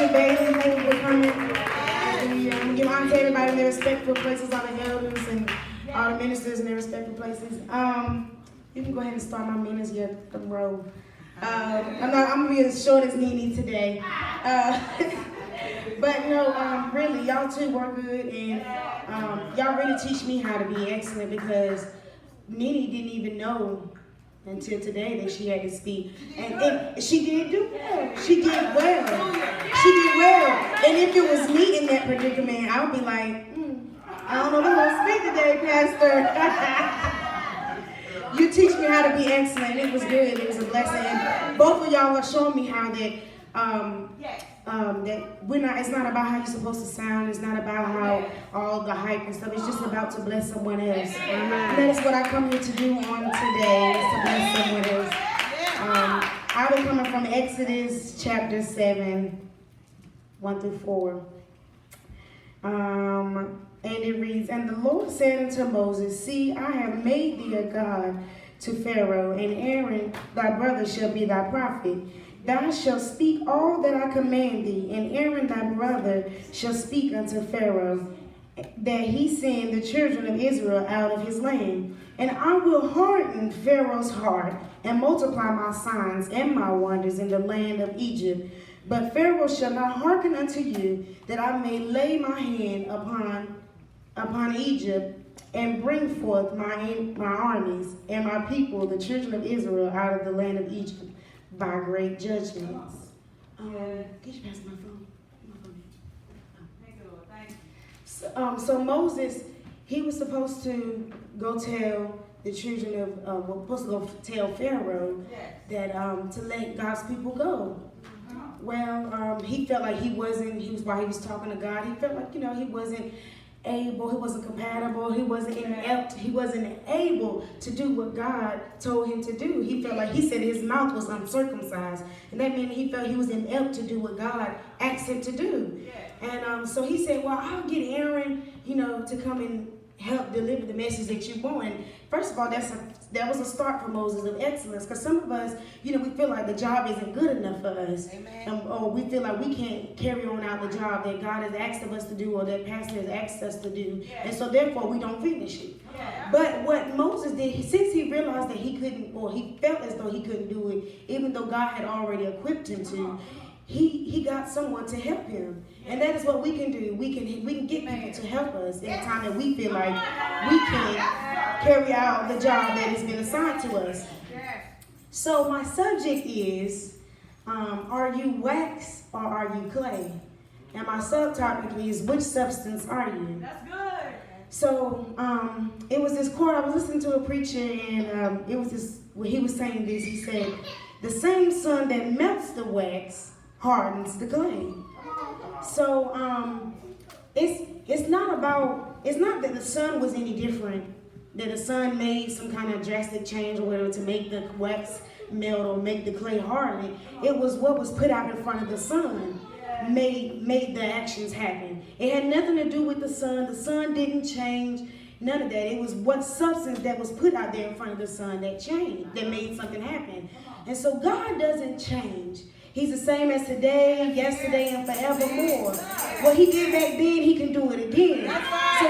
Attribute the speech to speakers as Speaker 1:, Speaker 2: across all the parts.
Speaker 1: Pastor David. Thank you for coming. I'm give honor to everybody in their respectful places, all the elders and all the ministers in their respectful places. You can go ahead and start my minutes here at the row. I'm gonna be as short as Nene today. But no, really, y'all two were good, and y'all really teach me how to be excellent, because Nene didn't even know until today that she had to speak. And she did do well. She did well. She did well. And if it was me in that predicament, I would be like, I don't know who will speak today, Pastor. You teach me how to be excellent. It was good. It was a blessing. And both of y'all are showing me how that we're not. It's not about how you're supposed to sound. It's not about how all the hype and stuff. It's just about to bless someone else. And that is what I come here to do on today, is to bless someone else. I'll be coming from Exodus chapter 7, 1 through 4. And it reads, "And the Lord said unto Moses, See, I have made thee a god to Pharaoh, and Aaron thy brother shall be thy prophet. Thou shalt speak all that I command thee, and Aaron thy brother shall speak unto Pharaoh, that he send the children of Israel out of his land. And I will harden Pharaoh's heart, and multiply my signs and my wonders in the land of Egypt. But Pharaoh shall not hearken unto you, that I may lay my hand upon Egypt, and bring forth my armies and my people, the children of Israel, out of the land of Egypt, by great judgments." Get you past my phone. So Moses, he was supposed to go tell the children of, supposed to go tell Pharaoh that to let God's people go. Well, he felt like while he was talking to God, he felt like, he wasn't able, he wasn't compatible, he wasn't inept, he wasn't able to do what God told him to do. He felt like, he said his mouth was uncircumcised, and that meant he felt he was inept to do what God asked him to do. And so he said, well, I'll get Aaron, to come and help deliver the message that you want. And first of all, that was a start for Moses of excellence, because some of us, we feel like the job isn't good enough for us, or we feel like we can't carry on out the job that God has asked of us to do, or that Pastor has asked us to do, and so therefore we don't finish it. But what Moses did, since he realized that he couldn't, or he felt as though he couldn't do it, even though God had already equipped him to, he got someone to help him. And that is what we can do. We can get people to help us in a time that we feel like we can't carry out the job that has been assigned to us. So my subject is, are you wax or are you clay? And my subtopic is, which substance are you? That's good. So it was this quote. I was listening to a preacher, and he was saying this. He said, "The same sun that melts the wax hardens the clay." So it's not that the sun was any different, that the sun made some kind of drastic change or whatever to make the wax melt or make the clay harden. It was what was put out in front of the sun made the actions happen. It had nothing to do with the sun. The sun didn't change, none of that. It was what substance that was put out there in front of the sun that changed, that made something happen. And so God doesn't change. He's the same as today, yesterday, and forevermore. What he did back then, he can do it again. So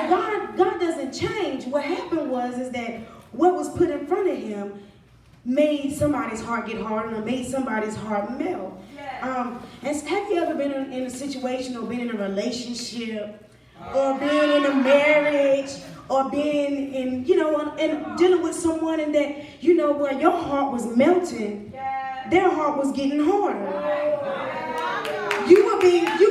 Speaker 1: God doesn't change. What happened is that what was put in front of him made somebody's heart get hardened, or made somebody's heart melt. And have you ever been in a situation, or been in a relationship, or been in a marriage, or been in, and dealing with someone, and that, where your heart was melting, their heart was getting harder. You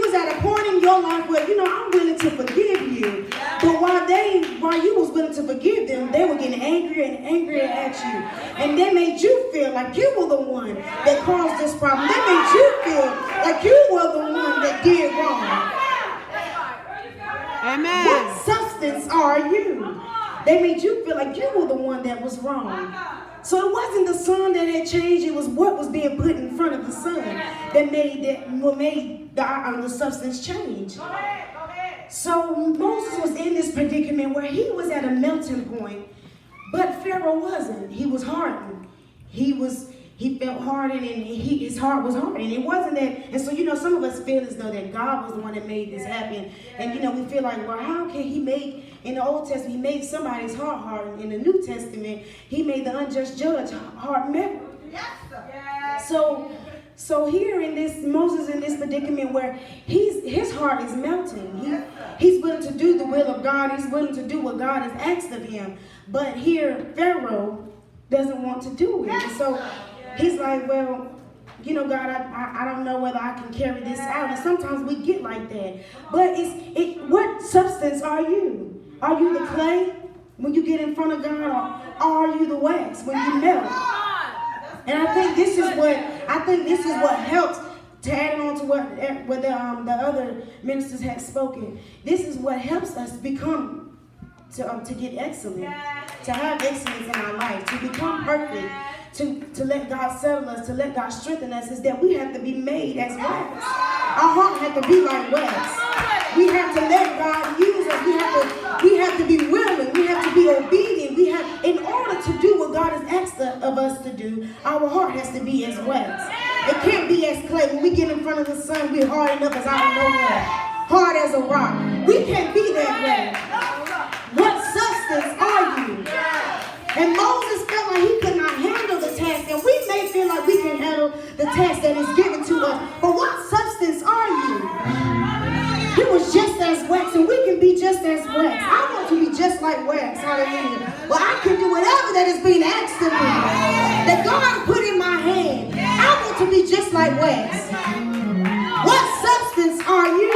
Speaker 1: was at a point in your life where, I'm willing to forgive you. But while you was willing to forgive them, they were getting angrier and angrier at you. And they made you feel like you were the one that caused this problem. They made you feel like you were the one that did wrong. Amen. What substance are you? They made you feel like you were the one that was wrong. So it wasn't the sun that had changed. It was what was being put in front of the sun that made the substance change. So Moses was in this predicament where he was at a melting point, but Pharaoh wasn't. He was hardened. He was he felt hardened, and his heart was hardened. It wasn't that, and so some of us feel as though that God was the one that made this happen, and we feel like, well, how can he make, in the Old Testament, he made somebody's heart hardened. In the New Testament, he made the unjust judge heart melted. So here in this, Moses in this predicament where his heart is melting. He's willing to do the will of God. He's willing to do what God has asked of him. But here, Pharaoh doesn't want to do it. And so he's like, well, God, I don't know whether I can carry this out. And sometimes we get like that. But what substance are you? Are you the clay when you get in front of God, or are you the wax when you melt? And I think this is what helps, to add on to what the other ministers had spoken. This is what helps us become to get excellent, to have excellence in our life, to become perfect, to let God settle us, to let God strengthen us, is that we have to be made as wax. Our heart has to be like wax. We have to let God use us. We have to be willing. We have to be obedient. In order to do what God has asked of us to do, our heart has to be as wax. It can't be as clay. When we get in front of the sun, we're hardened up as out of nowhere, hard as a rock. We can't be that way. What substance are you? And Moses felt like he could not handle the task, and we may feel like we can handle the task that is given to us. But what substance are you? He was just as wax, and we can be just as wax. I want to be just like wax. Hallelujah. Well, I can do whatever that is being asked of me, that God put in my hand. I want to be just like wax. What substance are you?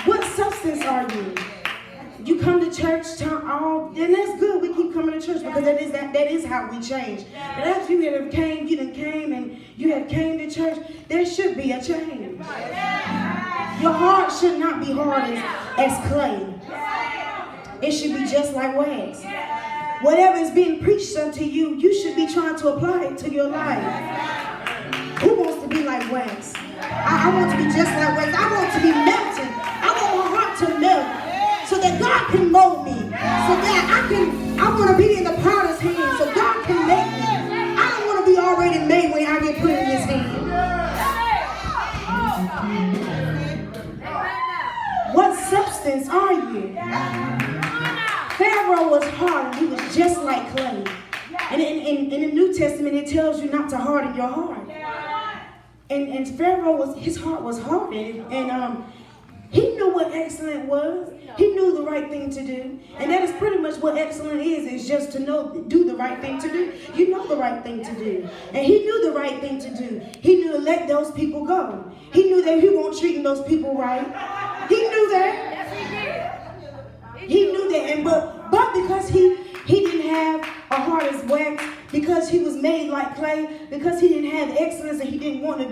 Speaker 1: What substance are you? You come to church, and that's good. We keep coming to church because that is how we change. But after you have came, and you have came to church, there should be a change. Your heart should not be hard as clay. It should be just like wax. Whatever is being preached unto you, you should be trying to apply it to your life. Who wants to be like wax? I want to be just like wax. I want to be melted. I want my heart to melt, so that God can mold me, so that I want to be in the potter's hand, so God can make me. I don't want to be already made when I get put in his hand. What substance are you? Pharaoh was hard. He was just like clay. And in the New Testament, it tells you not to harden your heart. And Pharaoh, his heart was hardened, and he knew what excellent was. He knew the right thing to do. And that is pretty much what excellent is just to do the right thing to do. You know the right thing to do. And he knew the right thing to do. He knew to let those people go. He knew that he wasn't treating those people right. He knew that. He knew that. And but because he didn't have a heart as wax, because he was made like clay, because he didn't have excellence, and he didn't want to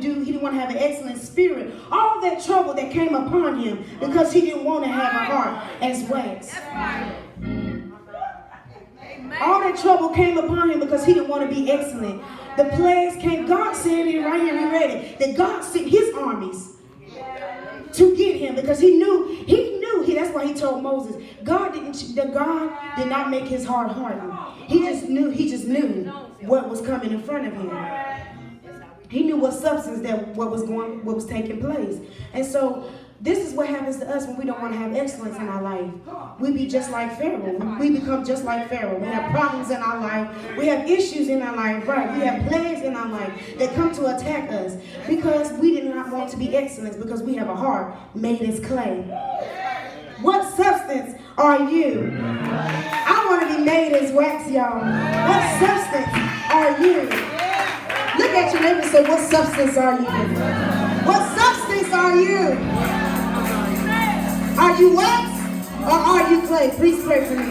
Speaker 1: have an excellent spirit. All that trouble that came upon him because he didn't want to have a heart as wax. All that trouble came upon him because he didn't want to be excellent. The plagues came. God said it right here. We read it. That God sent his armies to get him, because he knew. That's why he told Moses, God did not make his heart harden. He just knew what was coming in front of him. He knew what substance what was taking place. And so this is what happens to us when we don't want to have excellence in our life. We be just like Pharaoh. We become just like Pharaoh. We have problems in our life. We have issues in our life, right? We have plagues in our life that come to attack us because we did not want to be excellent, because we have a heart made as clay. What substance are you? I want to be made as wax, y'all. What substance are you? Look at your neighbor and say, what substance are you? What substance are you? Are you wax or are you clay? Please pray for me.